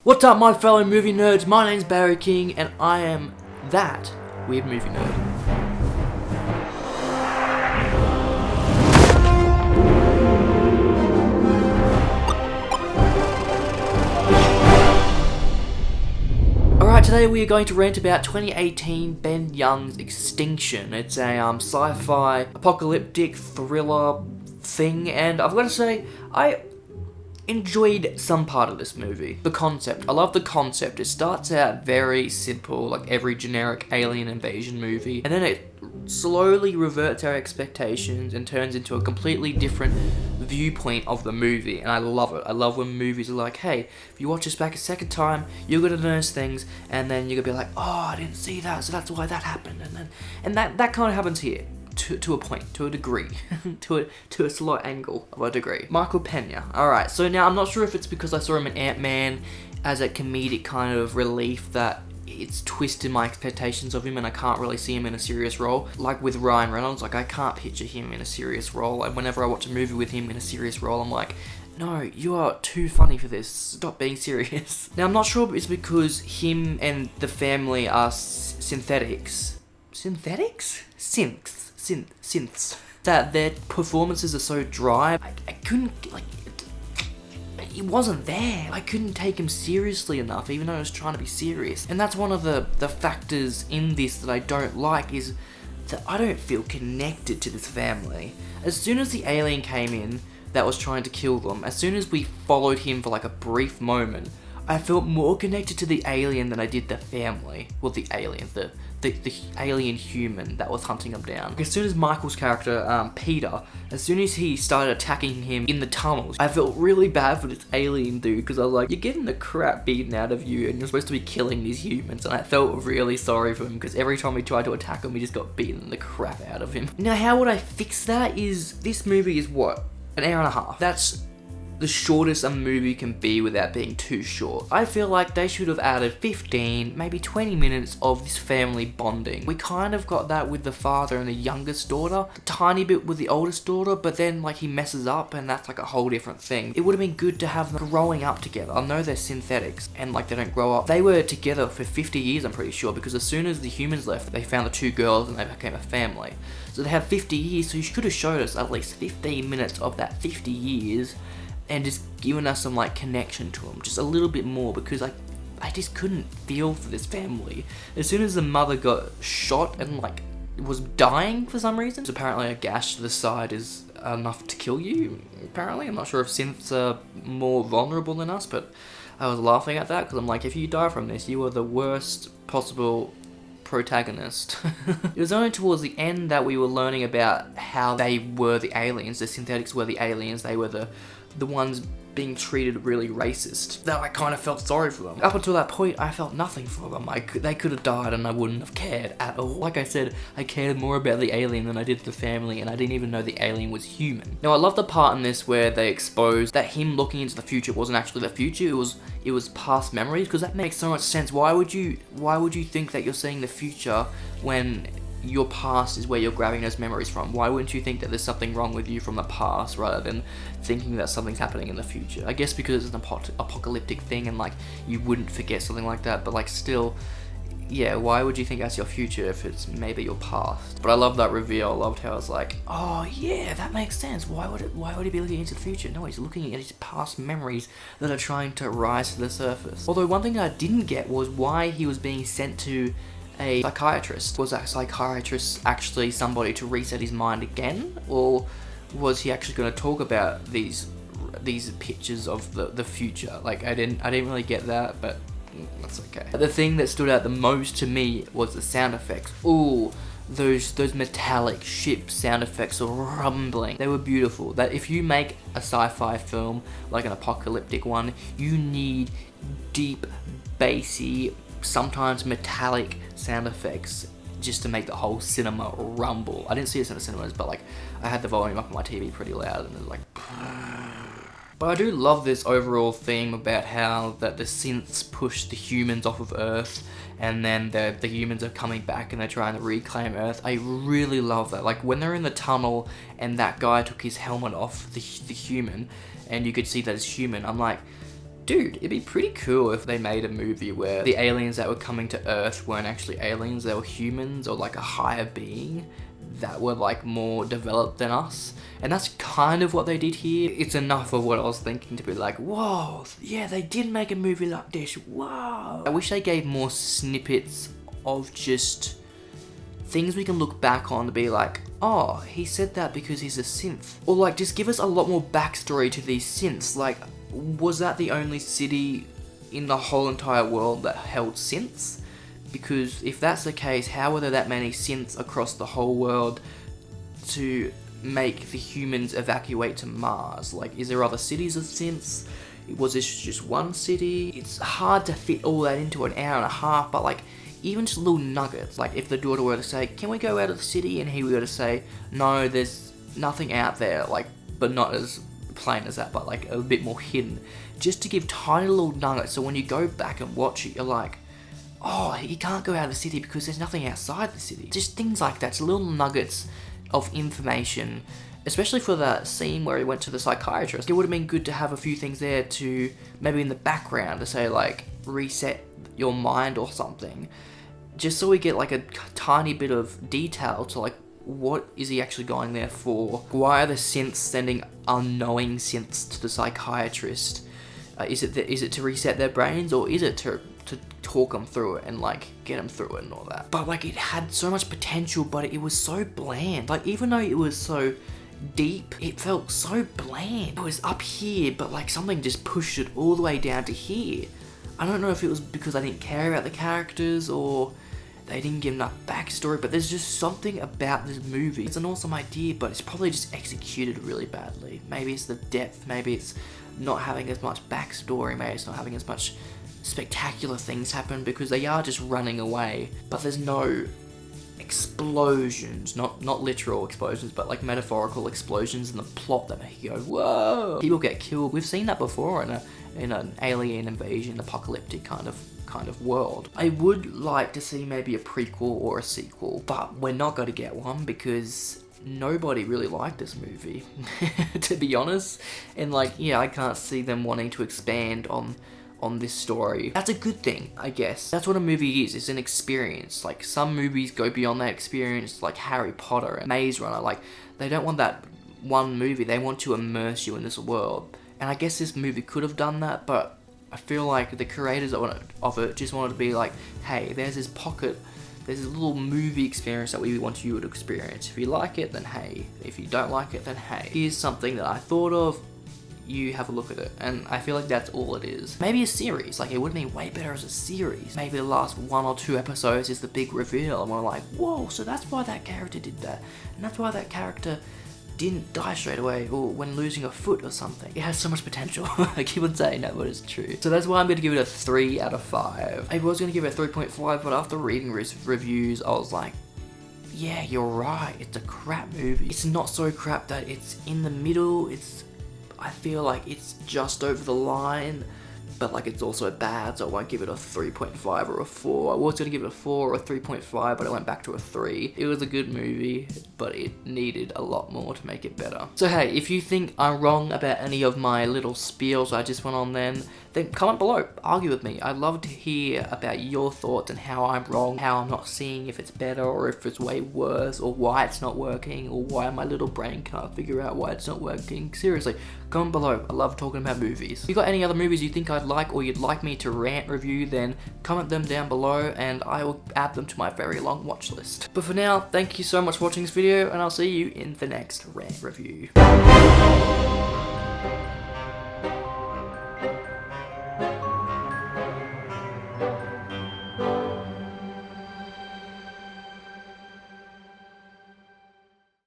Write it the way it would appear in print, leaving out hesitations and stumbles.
What's up, my fellow movie nerds? My name's Barry King, and I am that weird movie nerd. Alright, today we are going to rant about 2018 Ben Young's Extinction. It's a sci-fi, apocalyptic thriller thing, and I've got to say, I enjoyed some part of this movie. The concept. I love the concept. It starts out very simple, like every generic alien invasion movie, and then it slowly reverts our expectations and turns into a completely different viewpoint of the movie, and I love it. I love when movies are like, hey, if you watch this back a second time, you're gonna notice things, and then you're gonna be like, oh, I didn't see that, so that's why that happened, and that kind of happens here. To a point, to a degree, to a slight angle of a degree. Michael Peña. Alright, so now I'm not sure if it's because I saw him in Ant-Man as a comedic kind of relief that it's twisted my expectations of him and I can't really see him in a serious role. Like with Ryan Reynolds, like I can't picture him in a serious role, and whenever I watch a movie with him in a serious role, I'm like, no, you are too funny for this. Stop being serious. Now I'm not sure if it's because him and the family are synthetics. Synthetics? Synths. That their performances are so dry. I couldn't, like, it wasn't there. I couldn't take him seriously enough, even though I was trying to be serious. And that's one of the factors in this that I don't like, is that I don't feel connected to this family. As soon as the alien came in that was trying to kill them, as soon as we followed him for like a brief moment, I felt more connected to the alien than I did the family. Well, the alien, the alien human that was hunting him down. As soon as Michael's character, Peter, as soon as he started attacking him in the tunnels, I felt really bad for this alien dude, because I was like, you're getting the crap beaten out of you and you're supposed to be killing these humans, and I felt really sorry for him, because every time he tried to attack him, he just got beaten the crap out of him. Now, how would I fix that? Is this movie is what? An hour and a half. That's the shortest a movie can be without being too short. I feel like they should have added 15, maybe 20 minutes of this family bonding. We kind of got that with the father and the youngest daughter, a tiny bit with the oldest daughter, but then like he messes up and that's like a whole different thing. It would have been good to have them growing up together. I know they're synthetics and like they don't grow up. They were together for 50 years, I'm pretty sure, because as soon as the humans left, they found the two girls and they became a family. So they have 50 years, so you could have showed us at least 15 minutes of that 50 years and just giving us some like connection to them, just a little bit more, because I just couldn't feel for this family. As soon as the mother got shot and like was dying for some reason, so apparently a gash to the side is enough to kill you, apparently. I'm not sure if synths are more vulnerable than us, but I was laughing at that, because I'm like, if you die from this, you are the worst possible protagonist. It was only towards the end that we were learning about how they were the aliens. The synthetics were the aliens. They were the ones being treated really racist. That I kind of felt sorry for them. Up until that point, I felt nothing for them. They could have died and I wouldn't have cared at all. Like I said, I cared more about the alien than I did the family, and I didn't even know the alien was human. Now, I love the part in this where they exposed that him looking into the future wasn't actually the future, it was past memories, because that makes so much sense. Why would you think that you're seeing the future when your past is where you're grabbing those memories from? Why wouldn't you think that there's something wrong with you from the past rather than thinking that something's happening in the future? I guess because it's an apocalyptic thing and like you wouldn't forget something like that, but like still, yeah, why would you think that's your future if it's maybe your past? But I love that reveal. I loved how it's like, oh yeah, that makes sense. Why would he be looking into the future? No, he's looking at his past memories that are trying to rise to the surface. Although one thing that I didn't get was why he was being sent to a psychiatrist. Was that psychiatrist actually somebody to reset his mind again? Or was he actually going to talk about these pictures of the future? Like, I didn't really get that, but that's okay. The thing that stood out the most to me was the sound effects. Ooh, those metallic ship sound effects are rumbling. They were beautiful. That if you make a sci-fi film, like an apocalyptic one, you need deep, bassy, sometimes metallic sound effects just to make the whole cinema rumble. I didn't see this in the cinemas, but like I had the volume up on my TV pretty loud and it was like. But I do love this overall theme about how that the synths push the humans off of Earth, and then the humans are coming back and they're trying to reclaim Earth. I really love that. Like when they're in the tunnel and that guy took his helmet off, the human, and you could see that it's human. I'm like, dude, it'd be pretty cool if they made a movie where the aliens that were coming to Earth weren't actually aliens, they were humans or like a higher being that were like more developed than us. And that's kind of what they did here. It's enough of what I was thinking to be like, whoa, yeah, they did make a movie like this, whoa. I wish they gave more snippets of just things we can look back on to be like, oh, he said that because he's a synth. Or like, just give us a lot more backstory to these synths. Like, was that the only city in the whole entire world that held synths? Because if that's the case, how were there that many synths across the whole world to make the humans evacuate to Mars? Like, is there other cities of synths? Was this just one city? It's hard to fit all that into an hour and a half, but like, even just little nuggets. Like, if the daughter were to say, can we go out of the city? And he were to say, no, there's nothing out there, like, but not as plain as that, but like a bit more hidden. Just to give tiny little nuggets, so when you go back and watch it, you're like, oh, he can't go out of the city because there's nothing outside the city. Just things like that, just little nuggets of information, especially for that scene where he went to the psychiatrist. It would have been good to have a few things there to, maybe in the background, to say like, reset your mind or something. Just so we get like a tiny bit of detail to like, what is he actually going there for? Why are the synths sending unknowing synths to the psychiatrist? Is it to reset their brains, or is it to talk them through it and like get them through it and all that? But like, it had so much potential, but it was so bland. Like, even though it was so deep, it felt so bland. It was up here, but like something just pushed it all the way down to here. I don't know if it was because I didn't care about the characters or they didn't give enough backstory, but there's just something about this movie. It's an awesome idea, but it's probably just executed really badly. Maybe it's the depth, maybe it's not having as much backstory, maybe it's not having as much spectacular things happen, because they are just running away, but there's no explosions, not literal explosions, but like metaphorical explosions in the plot that make you go, whoa! People get killed. We've seen that before in an alien invasion, apocalyptic kind of world. I would like to see maybe a prequel or a sequel, but we're not going to get one because nobody really liked this movie, to be honest. And like, yeah, I can't see them wanting to expand on this story. That's a good thing, I guess. That's what a movie is. It's an experience. Like, some movies go beyond that experience, like Harry Potter and Maze Runner. Like, they don't want that one movie. They want to immerse you in this world. And I guess this movie could have done that, but I feel like the creators of it just wanted to be like, hey, there's this pocket, there's this little movie experience that we want you to experience. If you like it, then hey. If you don't like it, then hey. Here's something that I thought of, you have a look at it. And I feel like that's all it is. Maybe a series, like it would have been way better as a series. Maybe the last 1 or 2 episodes is the big reveal and we're like, whoa, so that's why that character did that. And that's why that character didn't die straight away, or when losing a foot or something. It has so much potential. I keep on saying that, but it's true. So that's why I'm going to give it a 3 out of 5. I was going to give it a 3.5, but after reading reviews, I was like, yeah, you're right. It's a crap movie. It's not so crap that it's in the middle. I feel like it's just over the line, but like it's also bad, so I won't give it a 3.5 or a 4. I was going to give it a 4 or a 3.5, but I went back to a 3. It was a good movie, but it needed a lot more to make it better. So hey, if you think I'm wrong about any of my little spiels I just went on then comment below, argue with me. I'd love to hear about your thoughts and how I'm wrong, how I'm not seeing if it's better or if it's way worse, or why it's not working, or why my little brain can't figure out why it's not working. Seriously, comment below. I love talking about movies. If you got any other movies you think I'd like or you'd like me to rant review, then comment them down below and I will add them to my very long watch list. But for now, thank you so much for watching this video and I'll see you in the next rant review.